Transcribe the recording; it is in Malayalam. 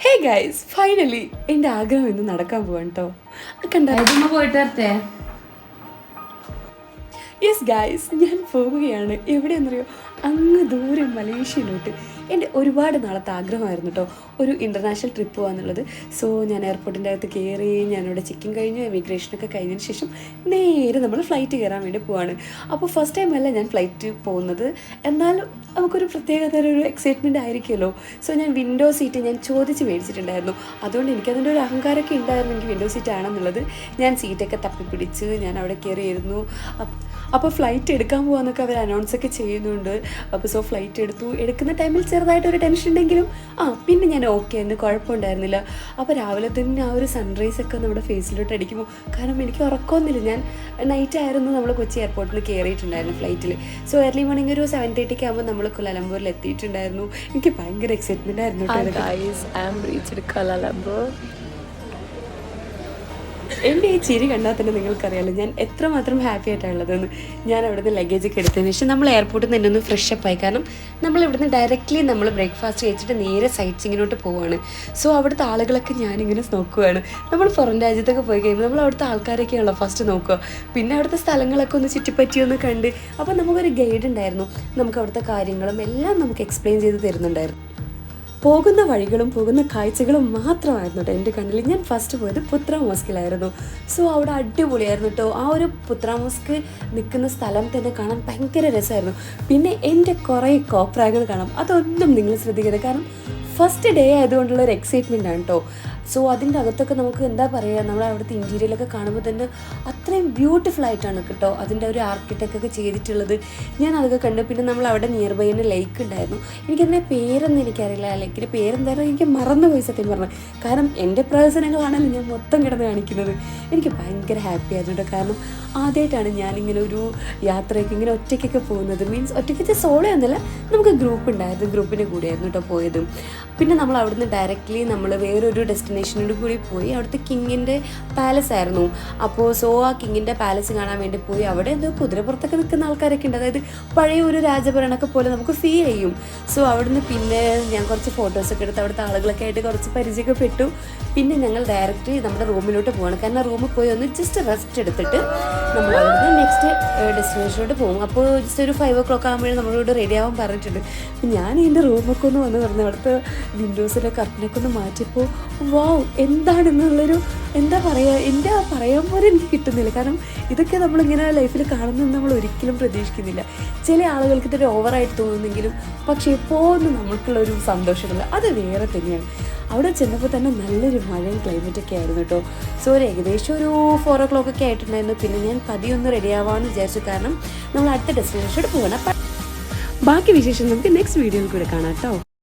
ഹേ ഗൈസ്, ഫൈനലി എൻ്റെ ആഗ്രഹം ഇന്ന് നടക്കാൻ പോവാണ് കേട്ടോ. പോയിട്ട് യെസ് ഗൈസ്, ഞാൻ പോവുകയാണ്. എവിടെയെന്നറിയോ? അങ്ങ് ദൂരെ മലേഷ്യയിലോട്ട്. എൻ്റെ ഒരുപാട് നാളത്തെ ആഗ്രഹമായിരുന്നു കേട്ടോ ഒരു ഇൻ്റർനാഷണൽ ട്രിപ്പ് പോകാന്നുള്ളത്. സോ ഞാൻ എയർപോർട്ടിൻ്റെ അകത്ത് കയറി, ഞാനിവിടെ ചെക്കിങ് കഴിഞ്ഞു, എമിഗ്രേഷനൊക്കെ കഴിഞ്ഞതിന് ശേഷം നേരെ നമ്മൾ ഫ്ലൈറ്റ് കയറാൻ വേണ്ടി പോവാണ്. അപ്പോൾ ഫസ്റ്റ് ടൈം അല്ല ഞാൻ ഫ്ലൈറ്റ് പോകുന്നത്, എന്നാലും നമുക്കൊരു പ്രത്യേകതരം ഒരു എക്സൈറ്റ്മെൻറ്റ് ആയിരിക്കുമല്ലോ. സോ ഞാൻ വിൻഡോ സീറ്റ് ഞാൻ ചോദിച്ച് മേടിച്ചിട്ടുണ്ടായിരുന്നു. അതുകൊണ്ട് എനിക്കതിൻ്റെ ഒരു അഹങ്കാരമൊക്കെ ഉണ്ടായിരുന്നു, എനിക്ക് വിൻഡോ സീറ്റ് ആണെന്നുള്ളത്. ഞാൻ സീറ്റൊക്കെ തപ്പിപ്പിടിച്ച് ഞാൻ അവിടെ കയറിയിരുന്നു. അപ്പോൾ ഫ്ലൈറ്റ് എടുക്കാൻ പോകാമെന്നൊക്കെ അവർ അനൗൺസൊക്കെ ചെയ്യുന്നുണ്ട്. അപ്പോൾ സോ ഫ്ലൈറ്റ് എടുക്കുന്ന ടൈമിൽ ചെറുതായിട്ടൊരു ടെൻഷൻ ഉണ്ടെങ്കിലും പിന്നെ ഞാൻ ഓക്കെ ആയിരുന്നു, കുഴപ്പമുണ്ടായിരുന്നില്ല. അപ്പോൾ രാവിലെ തന്നെ ആ ഒരു സൺറൈസൊക്കെ നമ്മുടെ ഫേസിലോട്ട് അടിക്കുമ്പോൾ, കാരണം എനിക്ക് ഉറക്കമൊന്നുമില്ല. ഞാൻ നൈറ്റായിരുന്നു നമ്മൾ കൊച്ചി എയർപോർട്ടിൽ കയറിയിട്ടുണ്ടായിരുന്നു ഫ്ലൈറ്റിൽ. സോ ഏർലി മോർണിംഗ് ഒരു 7:30 ആകുമ്പോൾ നമ്മൾ കുലാലംപൂരിൽ എത്തിയിട്ടുണ്ടായിരുന്നു. എനിക്ക് ഭയങ്കര എക്സൈറ്റ്മെൻ്റ് ആയിരുന്നു. എൻ്റെ ഈ ചിരി കണ്ടാൽ തന്നെ നിങ്ങൾക്കറിയാമല്ലോ ഞാൻ എത്രമാത്രം ഹാപ്പി ആയിട്ടുള്ളതെന്ന്. ഞാൻ അവിടുന്ന് ലഗേജൊക്കെ എടുത്തതിന് ശേഷം നമ്മൾ എയർപോർട്ടിൽ നിന്ന് തന്നെ ഒന്ന് ഫ്രഷപ്പ് ആയി. കാരണം നമ്മൾ ഇവിടുന്ന് ഡയറക്റ്റ്ലി നമ്മൾ ബ്രേക്ക്ഫാസ്റ്റ് കഴിച്ചിട്ട് നേരെ സൈറ്റ് സീയിങ്ങിലോട്ട് പോവുകയാണ്. സോ അവിടുത്തെ ആളുകളൊക്കെ ഞാനിങ്ങനെ നോക്കുകയാണ്. നമ്മൾ പുറം രാജ്യത്തൊക്കെ പോയി കഴിയുമ്പോൾ നമ്മൾ അവിടുത്തെ ആൾക്കാരൊക്കെയാണല്ലോ ഫസ്റ്റ് നോക്കുക. പിന്നെ അവിടുത്തെ സ്ഥലങ്ങളൊക്കെ ഒന്ന് ചുറ്റിപ്പറ്റിയൊന്ന് കണ്ട്, അപ്പോൾ നമുക്കൊരു ഗൈഡ് ഉണ്ടായിരുന്നു. നമുക്ക് അവിടുത്തെ കാര്യങ്ങളും എല്ലാം നമുക്ക് എക്സ്പ്ലെയിൻ ചെയ്ത് തരുന്നുണ്ടായിരുന്നു. പോകുന്ന വഴികളും പോകുന്ന കാഴ്ചകളും മാത്രമായിരുന്നു കേട്ടോ എൻ്റെ കണ്ണിൽ. ഞാൻ ഫസ്റ്റ് പോയത് പുത്ര മോസ്കിലായിരുന്നു. സോ അവിടെ അടിപൊളിയായിരുന്നു കേട്ടോ. ആ ഒരു പുത്ര മോസ്ക് നിൽക്കുന്ന സ്ഥലം തന്നെ കാണാൻ ഭയങ്കര രസമായിരുന്നു. പിന്നെ എൻ്റെ കുറേ കോപ്രാകൾ കാണാം, അതൊന്നും നിങ്ങൾ ശ്രദ്ധിക്കരുത്. കാരണം ഫസ്റ്റ് ഡേ ആയതുകൊണ്ടുള്ള ഒരു എക്സൈറ്റ്മെൻ്റ് ആണ് കേട്ടോ. സോ അതിൻ്റെ അകത്തൊക്കെ നമുക്ക് എന്താ പറയുക, നമ്മൾ അവിടുത്തെ ഇൻറ്റീരിയലൊക്കെ കാണുമ്പോൾ തന്നെ അത്രയും ബ്യൂട്ടിഫുൾ ആയിട്ടാണ് കേട്ടോ അതിൻ്റെ ഒരു ആർക്കിടെക്റ്റൊക്കെ ചെയ്തിട്ടുള്ളത്. ഞാൻ അതൊക്കെ കണ്ടു. പിന്നെ നമ്മൾ അവിടെ നിയർ ബൈ തന്നെ ലേക്ക് ഉണ്ടായിരുന്നു. എനിക്കതിൻ്റെ പേരൊന്നും എനിക്കറിയില്ല, ലേക്കിൻ്റെ പേരെന്തായാലും എനിക്ക് മറന്നുപോയി സത്യം പറഞ്ഞു. കാരണം എൻ്റെ പ്രവർത്തനങ്ങളാണല്ലോ ഞാൻ മൊത്തം കിടന്ന് കാണിക്കുന്നത്. എനിക്ക് ഭയങ്കര ഹാപ്പി ആയിരുന്നു കേട്ടോ. കാരണം ആദ്യമായിട്ടാണ് ഞാനിങ്ങനെ ഒരു യാത്രയ്ക്ക് ഇങ്ങനെ ഒറ്റയ്ക്കൊക്കെ പോകുന്നത്. മീൻസ് ഒറ്റയ്ക്ക് സോളോ എന്നല്ല, നമുക്ക് ഗ്രൂപ്പ് ഉണ്ടായിരുന്നു, ഗ്രൂപ്പിൻ്റെ കൂടെയായിരുന്നു കേട്ടോ പോയത്. പിന്നെ നമ്മൾ അവിടുന്ന് ഡയറക്റ്റ്ലി നമ്മൾ വേറൊരു ഡെസ്റ്റിനേഷനോട് കൂടി പോയി. അവിടുത്തെ കിങ്ങിൻ്റെ പാലസ് ആയിരുന്നു. അപ്പോൾ സോ ആ കിങ്ങിൻ്റെ പാലസ് കാണാൻ വേണ്ടി പോയി. അവിടെ എന്തോ കുതിരപ്പുറത്തൊക്കെ നിൽക്കുന്ന ആൾക്കാരൊക്കെ ഉണ്ട്, അതായത് പഴയ ഒരു രാജഭരണമൊക്കെ പോലെ നമുക്ക് ഫീൽ ചെയ്യും. സോ അവിടുന്ന് പിന്നെ ഞാൻ കുറച്ച് ഫോട്ടോസൊക്കെ എടുത്ത് അവിടുത്തെ ആളുകളൊക്കെ ആയിട്ട് കുറച്ച് പരിചയമൊക്കെ. പിന്നെ ഞങ്ങൾ ഡയറക്റ്റ് നമ്മുടെ റൂമിലോട്ട് പോവാണ്. കാരണം റൂമിൽ പോയി ഒന്ന് ജസ്റ്റ് റെസ്റ്റ് എടുത്തിട്ട് നമ്മൾ അവിടുന്ന് നെക്സ്റ്റ് ഡെസ്റ്റിനേഷനിലോട്ട് പോകും. അപ്പോൾ ജസ്റ്റ് ഒരു 5 o'clock ആകുമ്പോഴേ നമ്മളോട് റെഡി ആവാൻ പറഞ്ഞിട്ടുണ്ട്. ഞാൻ എൻ്റെ റൂമൊക്കെ ഒന്ന് വന്ന് പറഞ്ഞു അവിടുത്തെ വിൻഡോസിലെ കർട്ടനൊക്കെ ഒന്ന് മാറ്റിയപ്പോൾ വാവ് എന്താണെന്നുള്ളൊരു എന്താ പറയുക, എൻ്റെ ആ പറയാൻ പോലും എനിക്ക് കിട്ടുന്നില്ല. കാരണം ഇതൊക്കെ നമ്മളിങ്ങനെ ലൈഫിൽ കാണുന്നത് നമ്മൾ ഒരിക്കലും പ്രതീക്ഷിക്കുന്നില്ല. ചില ആളുകൾക്ക് ഇതൊരു ഓവറായിട്ട് തോന്നുന്നെങ്കിലും പക്ഷേ എപ്പോഴും നമുക്കുള്ളൊരു സന്തോഷമുള്ള അത് വേറെ തന്നെയാണ്. അവിടെ ചെന്നപ്പോൾ തന്നെ നല്ലൊരു മഴയും ക്ലൈമറ്റൊക്കെ ആയിരുന്നു കേട്ടോ. സോ ഒരു ഏകദേശം ഒരു 4 o'clock ഒക്കെ ആയിട്ടുണ്ടായിരുന്നു. പിന്നെ ഞാൻ പതിയൊന്ന് റെഡി ആവാമെന്ന് വിചാരിച്ചു, കാരണം നമ്മൾ അടുത്ത ഡെസ്റ്റിനേഷനോട് പോകണം. ബാക്കി വിശേഷം നമുക്ക് നെക്സ്റ്റ് വീഡിയോയിൽ കൂടെ കാണാം കേട്ടോ.